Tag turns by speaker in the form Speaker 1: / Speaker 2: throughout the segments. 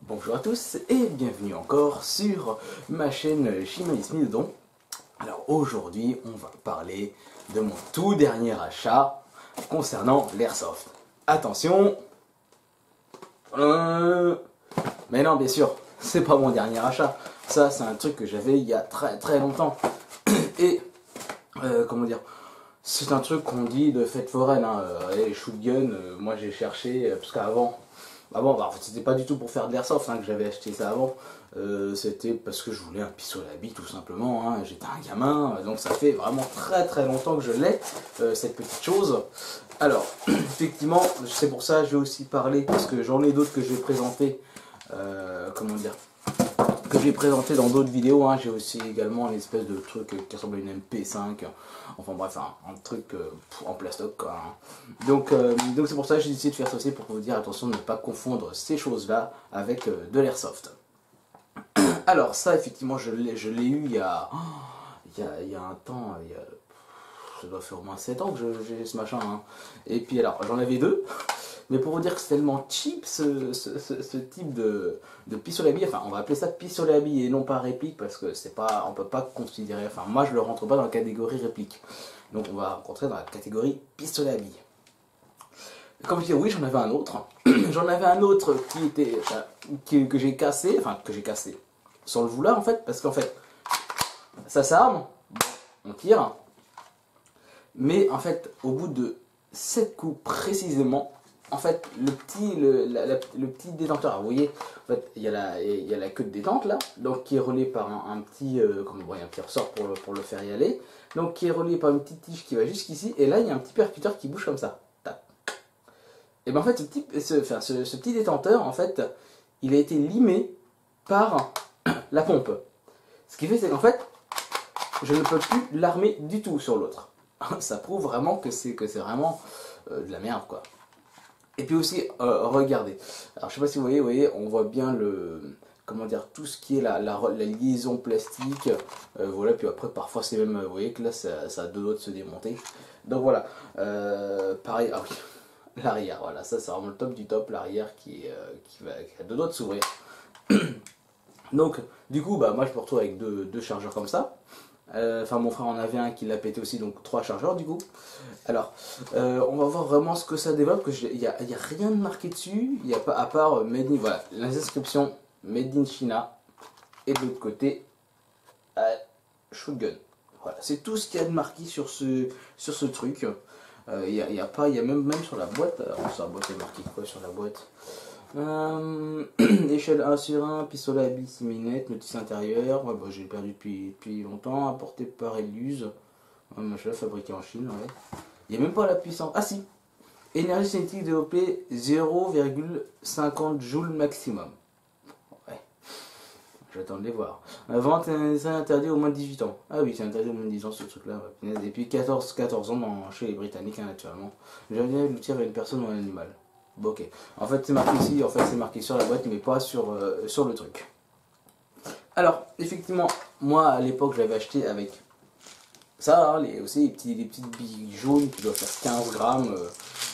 Speaker 1: Bonjour à tous et bienvenue encore sur ma chaîne Chimaïs Midodon. Alors aujourd'hui on va parler de mon tout dernier achat concernant l'airsoft. Attention, mais non bien sûr c'est pas mon dernier achat, ça c'est un truc que j'avais il y a très longtemps. Et comment dire, c'est un truc qu'on dit de fête foraine, hein. Les shotguns, moi j'ai cherché, parce qu'avant, c'était pas du tout pour faire de l'airsoft que j'avais acheté ça avant. C'était parce que je voulais un pistolet à billes tout simplement, hein. J'étais un gamin, donc ça fait vraiment très longtemps que je l'ai, cette petite chose. Alors, effectivement, c'est pour ça que je vais aussi parler, parce que j'en ai d'autres que je vais présenter, comment dire, que j'ai présenté dans d'autres vidéos, hein. J'ai aussi également une espèce de truc qui ressemble à une MP5, enfin bref, un truc en plastoc quoi, hein. Donc c'est pour ça que j'ai décidé de faire ça aussi, pour vous dire attention de ne pas confondre ces choses là avec de l'airsoft. Alors ça effectivement je l'ai eu il y a un temps, ça doit faire au moins 7 ans que j'ai ce machin, hein. Et puis alors j'en avais deux. Mais pour vous dire que c'est tellement cheap ce type de pistolet à billes, enfin on va appeler ça pistolet à billes et non pas réplique, parce que c'est pas, on peut pas considérer, enfin moi je le rentre pas dans la catégorie réplique. Donc on va rentrer dans la catégorie pistolet à billes. Comme je dis, oui j'en avais un autre. J'en avais un autre qui était, que j'ai cassé, sans le vouloir en fait, parce qu'en fait ça s'arme, on tire, mais en fait au bout de 7 coups précisément, en fait, le petit détenteur, vous voyez, en fait, il y a la queue de détente là, donc qui est reliée par un petit, un petit ressort pour le faire y aller, donc qui est relié par une petite tige qui va jusqu'ici, et là il y a un petit percuteur qui bouge comme ça. Tac. Et bien en fait, ce petit détenteur, en fait, il a été limé par la pompe. Ce qui fait, c'est qu'en fait, je ne peux plus l'armer du tout sur l'autre. Ça prouve vraiment que c'est vraiment de la merde, quoi. Et puis aussi, regardez, alors je sais pas si vous voyez, on voit bien comment dire, tout ce qui est la liaison plastique, voilà, puis après parfois c'est même, vous voyez que là ça a deux doigts de se démonter, donc voilà, pareil, ah oui, l'arrière, voilà, ça c'est vraiment le top du top, l'arrière qui a deux doigts de s'ouvrir. Donc du coup, bah moi je me retrouve avec deux chargeurs comme ça. Enfin mon frère en avait un qui l'a pété aussi, donc 3 chargeurs du coup. Alors on va voir vraiment ce que ça développe, que il y a rien de marqué dessus, il n'y a pas, à part Made in, voilà, les inscriptions Made in China, et de l'autre côté Shotgun. Voilà, c'est tout ce qu'il y a de marqué sur ce truc. Il y a pas, il y a même sur la boîte, alors sur la boîte il y a marqué quoi sur la boîte, échelle 1 sur 1, pistolet à billes 6 mm, notice intérieure, ouais, bah, j'ai perdu depuis longtemps, apporté par Eluse, ouais, machin, fabriqué en Chine, ouais. Il n'y a même pas la puissance, ah si, énergie cinétique développée 0,50 joules maximum. Ouais, j'attends de les voir. Vente interdit au moins de 18 ans. Ah oui, c'est interdit au moins de 10 ans ce truc là, ouais. Depuis 14 ans chez les Britanniques, hein, naturellement. J'avais l'outil avec une personne ou un animal. Bon, ok. En fait, c'est marqué ici, en fait, c'est marqué sur la boîte, mais pas sur le truc. Alors, effectivement, moi, à l'époque, j'avais acheté avec ça, hein, aussi les petites billes jaunes qui doivent faire 15 grammes,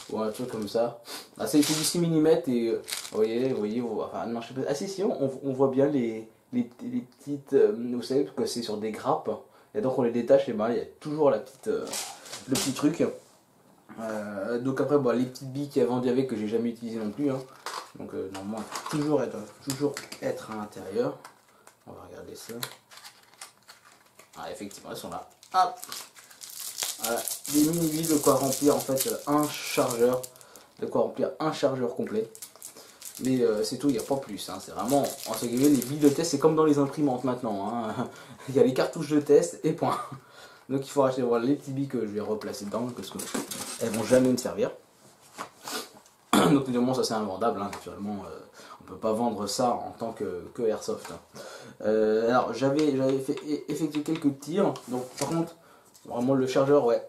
Speaker 1: ou un truc comme ça. Ah, c'est du 6 mm, et vous voyez, enfin, non, je sais pas. Ah, si, on voit bien les petites, vous savez, que c'est sur des grappes, et donc on les détache, et ben, il y a toujours le petit truc. Donc après, bah, les petites billes qu'il y a vendues avec, que j'ai jamais utilisé non plus, hein. Donc normalement toujours être à l'intérieur. On va regarder ça. Ah, effectivement elles sont là. Hop, voilà, des mini billes, de quoi remplir en fait un chargeur, complet. Mais c'est tout, il n'y a pas plus, hein. C'est vraiment, entre guillemets, les billes de test, c'est comme dans les imprimantes maintenant, hein. Il y a les cartouches de test et point. Donc il faut racheter, voilà, les petits billes que je vais replacer dedans, parce que elles vont jamais me servir. Donc évidemment ça c'est invendable, hein, naturellement, on peut pas vendre ça en tant que airsoft, hein. Alors j'avais fait effectuer quelques tirs, donc par contre vraiment le chargeur, ouais,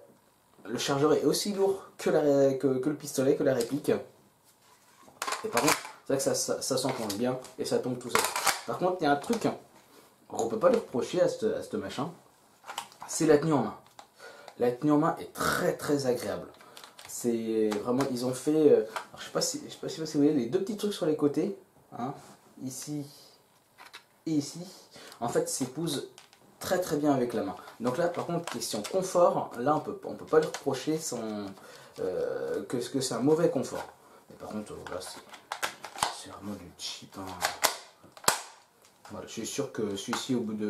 Speaker 1: le chargeur est aussi lourd que le pistolet, que la réplique. Et par contre c'est vrai que ça s'enfonce bien et ça tombe tout seul. Par contre il y a un truc qu'on peut pas lui reprocher à ce machin, c'est la tenue en main. La tenue en main est très agréable. C'est vraiment, ils ont fait, alors je sais pas si vous voyez les deux petits trucs sur les côtés, hein. ici et ici, en fait s'épousent très très bien avec la main. Donc là par contre question confort, là on peut pas lui reprocher que c'est un mauvais confort. Mais par contre là c'est vraiment du cheap. Hein. Voilà, je suis sûr que celui-ci au bout de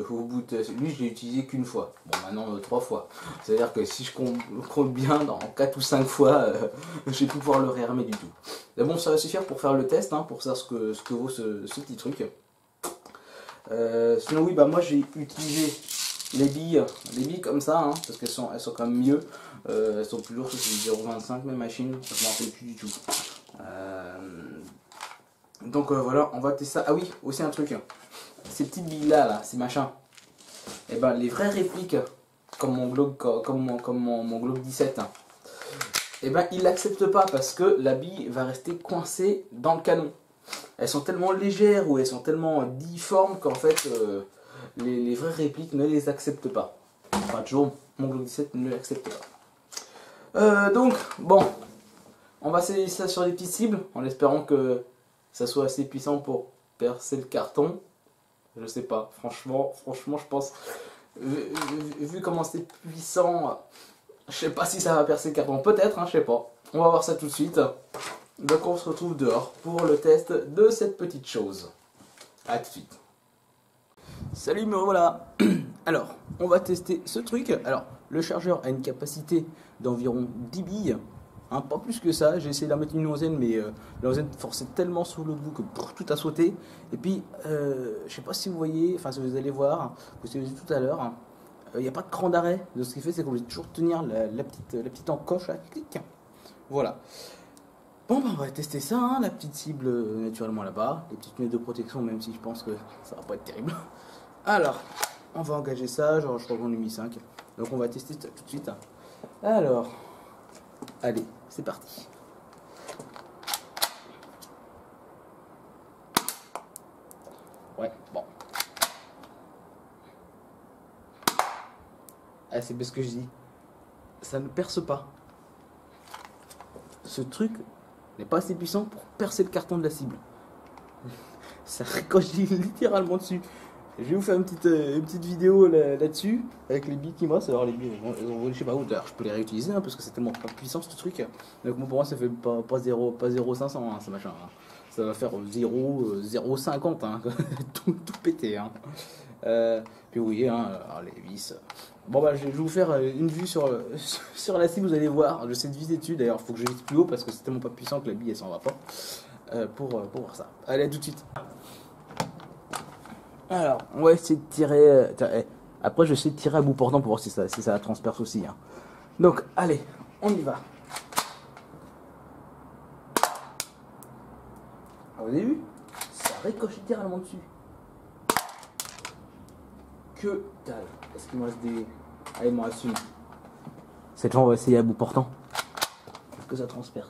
Speaker 1: lui je l'ai utilisé qu'une fois. Bon maintenant 3 fois. C'est-à-dire que si je compte bien dans 4 ou 5 fois, je vais plus pouvoir le réarmer du tout. Mais bon ça va suffire pour faire le test, hein, pour savoir ce que vaut ce petit truc. Sinon oui bah moi j'ai utilisé les billes comme ça, hein, parce qu'elles sont quand même mieux. Elles sont plus lourdes, c'est 0,25 mes machines, je m'en rappelle plus du tout. Donc voilà, on va tester ça. Ah oui, aussi un truc. Ces petites billes là, ces machins. Et ben les vraies répliques, comme mon Globe, mon Globe 17, hein, et ben ils l'acceptent pas parce que la bille va rester coincée dans le canon. Elles sont tellement légères ou elles sont tellement difformes qu'en fait les vraies répliques ne les acceptent pas. Enfin toujours mon Globe 17 ne l'accepte pas. Donc bon, on va essayer ça sur les petites cibles en espérant que ça soit assez puissant pour percer le carton. Je sais pas, franchement je pense, vu comment c'est puissant, je sais pas si ça va percer le carton, peut-être, hein, je sais pas. On va voir ça tout de suite. Donc on se retrouve dehors pour le test de cette petite chose. A tout de suite. Salut, me revoilà. Alors, on va tester ce truc. Alors, le chargeur a une capacité d'environ 10 billes. Hein, pas plus que ça, j'ai essayé de la mettre une onzaine, mais la onzaine forçait tellement sur le bout que tout a sauté. Et puis, je sais pas si vous voyez, enfin si vous allez voir, vous avez vu tout à l'heure, il n'y a pas de cran d'arrêt. Donc ce qui fait, c'est qu'on va toujours tenir la petite encoche là, clic. Voilà. Bon, bah, on va tester ça, hein, la petite cible naturellement là-bas, les petites lunettes de protection, même si je pense que ça va pas être terrible. Alors, on va engager ça, genre je crois qu'on a mis 5. Donc on va tester ça tout de suite. Alors, allez, c'est parti. Ouais, bon. Ah, c'est parce que je dis, ça ne perce pas. Ce truc n'est pas assez puissant pour percer le carton de la cible. Ça ricoche littéralement dessus. Je vais vous faire une petite vidéo là-dessus, avec les billes qui me restent. Alors les billes, je sais pas où, d'ailleurs je peux les réutiliser, hein, parce que c'est tellement pas puissant ce truc. Donc bon, pour moi ça fait pas 0,500, hein, ce machin. Hein. Ça va faire 0,50, hein, tout pété. Hein. Puis oui, hein, alors les vis. Bon bah je vais vous faire une vue sur la cible, vous allez voir. Je sais de viser dessus, d'ailleurs il faut que je vise plus haut parce que c'est tellement pas puissant que la bille elle s'en va pas. Pour voir ça. Allez, à tout de suite. Alors, on va essayer de tirer. Après, je vais essayer de tirer à bout portant pour voir si ça transperce aussi. Hein. Donc, allez, on y va. Ah, vous avez vu? Ça ricoche littéralement dessus. Que dalle. Est-ce qu'il me reste des. Allez, il m'en reste une. Cette fois, on va essayer à bout portant. Est-ce que ça transperce?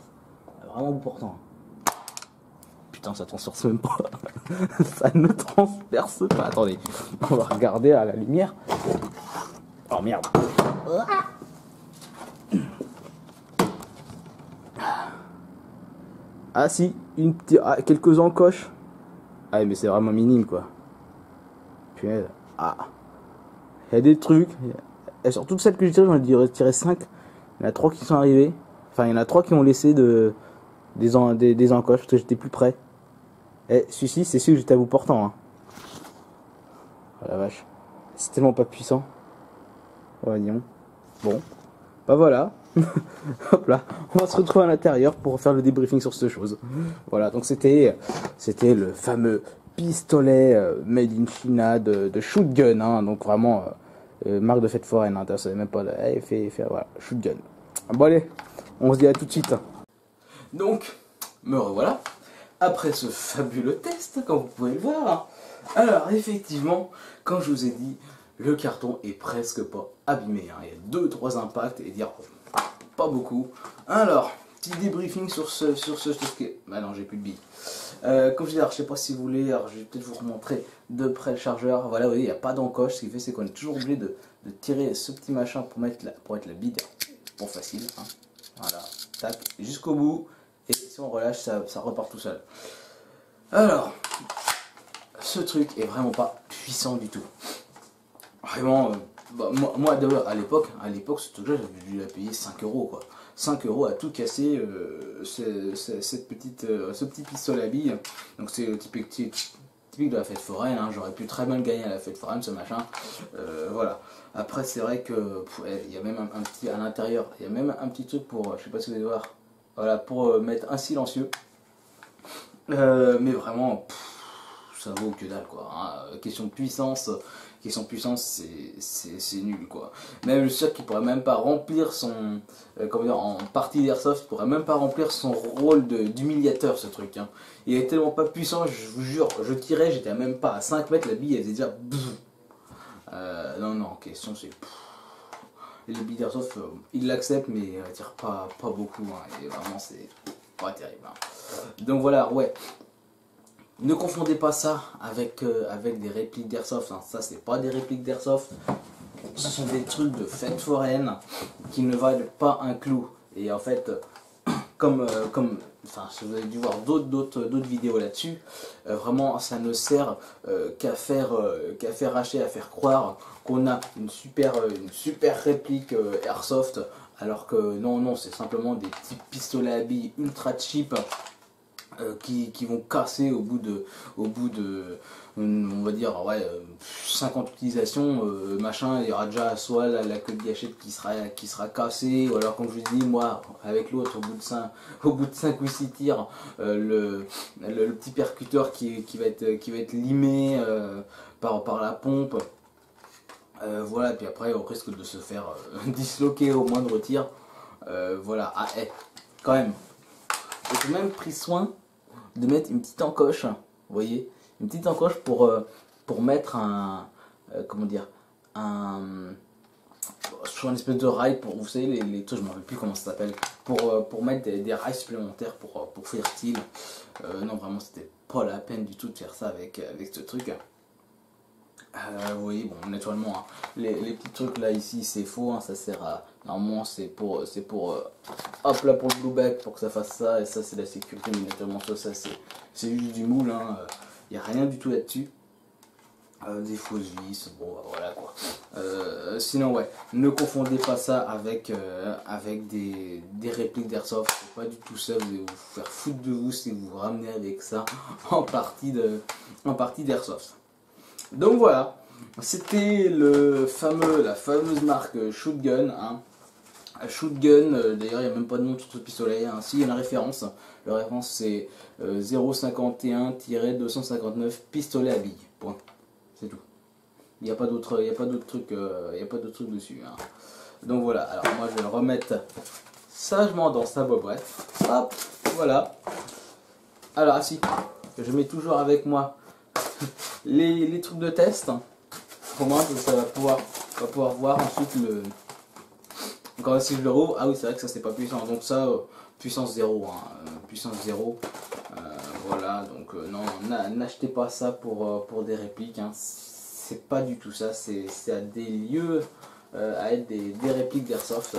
Speaker 1: Vraiment à bout portant. Putain, ça transperce même pas. Ça ne transperce pas. Attendez, on va regarder à la lumière. Oh merde. Ah si, quelques encoches. Ah mais c'est vraiment minime quoi. Puis ah. Il y a des trucs. Et sur toutes celles que j'ai tirées, j'en ai tiré 5. Il y en a 3 qui sont arrivés. Enfin, il y en a 3 qui ont laissé des encoches parce que j'étais plus près. Et celui-ci, c'est celui que j'étais à bout portant. Hein. Oh la vache. C'est tellement pas puissant. Ouais, disons. Bon. Bah voilà. Hop là. On va se retrouver à l'intérieur pour faire le débriefing sur cette chose. Voilà. Donc c'était le fameux pistolet made in China de Shootgun. Hein. Donc vraiment, marque de fête foraine. Hein. Ça même pas là. Voilà. Shootgun. Bon allez. On se dit à tout de suite. Donc, me revoilà. Après ce fabuleux test, comme vous pouvez le voir. Alors, effectivement, comme je vous ai dit, le carton est presque pas abîmé. Hein. Il y a 2-3 impacts et dire pas beaucoup. Alors, petit débriefing sur ce truc. Bah non, j'ai plus de billes. Comme je dis, alors, je sais pas si vous voulez, alors, je vais peut-être vous remontrer de près le chargeur. Voilà, vous voyez, il n'y a pas d'encoche. Ce qui fait, c'est qu'on est toujours obligé de tirer ce petit machin pour mettre la bille. Bon, facile. Hein. Voilà, tac, jusqu'au bout. Et si on relâche, ça repart tout seul. Alors, ce truc est vraiment pas puissant du tout. Vraiment, moi d'ailleurs à l'époque, ce truc-là, j'avais dû la payer 5 euros quoi. 5 euros à tout casser, ce petit pistolet à billes. Donc c'est typique de la fête foraine, hein. J'aurais pu très bien le gagner à la fête foraine ce machin. Voilà. Après c'est vrai que il y a même un petit à l'intérieur, il y a même un petit truc pour, je sais pas si vous allez voir, voilà, pour mettre un silencieux. Mais vraiment, ça vaut que dalle quoi. Hein. Question de puissance, c'est nul quoi. Même je suis sûr qu'il pourrait même pas remplir son, comment dire, en partie d'airsoft, il pourrait même pas remplir son rôle d'humiliateur ce truc. Hein. Il est tellement pas puissant, je vous jure, je tirais, j'étais même pas à 5 mètres, la bille elle était déjà. Non, question c'est. Les billes d'airsoft, ils l'acceptent mais elle tire pas beaucoup. Hein, et vraiment c'est pas terrible. Hein. Donc voilà, ouais. Ne confondez pas ça avec des répliques d'airsoft. Hein. Ça, c'est pas des répliques d'airsoft. Ce sont des trucs de fête foraine qui ne valent pas un clou. Et en fait, enfin, vous avez dû voir d'autres vidéos là-dessus. Vraiment, ça ne sert qu'à faire acheter, à faire croire qu'on a une super réplique airsoft. Alors que non, c'est simplement des petits pistolets à billes ultra cheap. Qui vont casser au bout de on va dire ouais, 50 utilisations, machin, il y aura déjà soit la queue de gâchette qui sera cassée, ou alors comme je vous dis moi avec l'autre au bout de 5 ou 6 tirs, le petit percuteur qui va être limé par la pompe. Voilà, puis après on risque de se faire disloquer au moindre tir. Voilà, quand même, j'ai même pris soin de mettre une petite encoche, vous voyez, une petite encoche pour mettre comment dire, sur une espèce de rail, pour, vous savez, les trucs, je ne me rappelle plus comment ça s'appelle, pour mettre des rails supplémentaires pour faire style. Non, vraiment, c'était pas la peine du tout de faire ça avec ce truc. Vous voyez, bon, naturellement, hein, les petits trucs là ici, c'est faux, hein, ça sert à. Normalement, c'est pour hop là, pour le blueback, pour que ça fasse ça, et ça, c'est la sécurité, mais naturellement, ça, c'est juste du moule, hein, y a rien du tout là-dessus. Des fausses vis, bon, voilà quoi. Sinon, ouais, ne confondez pas ça avec des répliques d'airsoft, c'est pas du tout ça, vous allez vous faire foutre de vous si vous vous ramenez avec ça en partie d'airsoft. Donc voilà, c'était la fameuse marque Shootgun. Hein. Shootgun, d'ailleurs il n'y a même pas de nom sur ce pistolet. Hein. Si, il y a une référence. La référence c'est 051-259 pistolet à billes. Point. C'est tout. Il n'y a pas d'autre truc dessus. Hein. Donc voilà, alors moi je vais le remettre sagement dans sa boîte. Hop, voilà. Alors ainsi, je mets toujours avec moi les trucs de test, pour moi ça va pouvoir voir ensuite encore si je le rouvre. Ah oui, c'est vrai que ça c'est pas puissant, donc ça puissance 0, hein, puissance 0. Voilà, donc non, n'achetez pas ça pour des répliques, hein. C'est pas du tout ça, c'est à des lieux à être des répliques d'airsoft.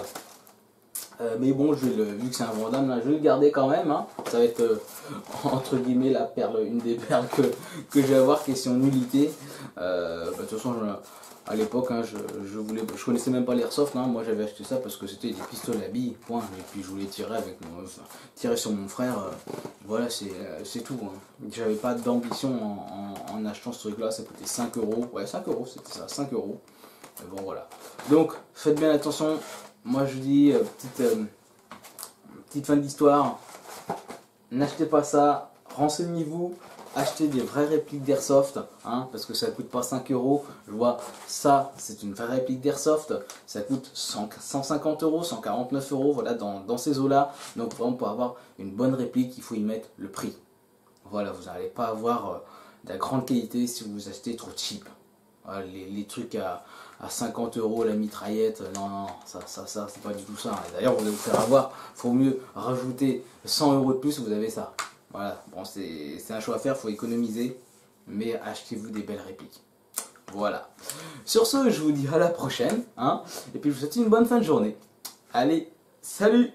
Speaker 1: Mais bon, vu que c'est invendable, là, je vais le garder quand même. Hein. Ça va être entre guillemets la perle, une des perles que je vais avoir, question nullité. De toute façon, à l'époque, hein, je connaissais même pas l'airsoft. Hein. Moi, j'avais acheté ça parce que c'était des pistolets à billes, point. Et puis je voulais tirer sur mon frère. Voilà, c'est tout. Hein. J'avais pas d'ambition en achetant ce truc-là. Ça coûtait 5 euros. Ouais, 5 euros, c'était ça, 5 euros. Bon, voilà. Donc, faites bien attention. Moi je vous dis, petite fin d'histoire, n'achetez pas ça, renseignez-vous, achetez des vraies répliques d'airsoft, hein, parce que ça ne coûte pas 5 euros. Je vois ça, c'est une vraie réplique d'airsoft, ça coûte 150 euros, 149 euros, voilà, dans ces eaux-là. Donc vraiment pour avoir une bonne réplique, il faut y mettre le prix. Voilà, vous n'allez pas avoir de la grande qualité si vous achetez trop cheap. Voilà, les trucs à 50 euros la mitraillette, non, ça c'est pas du tout ça. D'ailleurs, vous allez vous faire avoir, faut mieux rajouter 100 euros de plus, vous avez ça. Voilà, bon, c'est un choix à faire, faut économiser, mais achetez-vous des belles répliques. Voilà. Sur ce, je vous dis à la prochaine, hein, et puis je vous souhaite une bonne fin de journée. Allez, salut!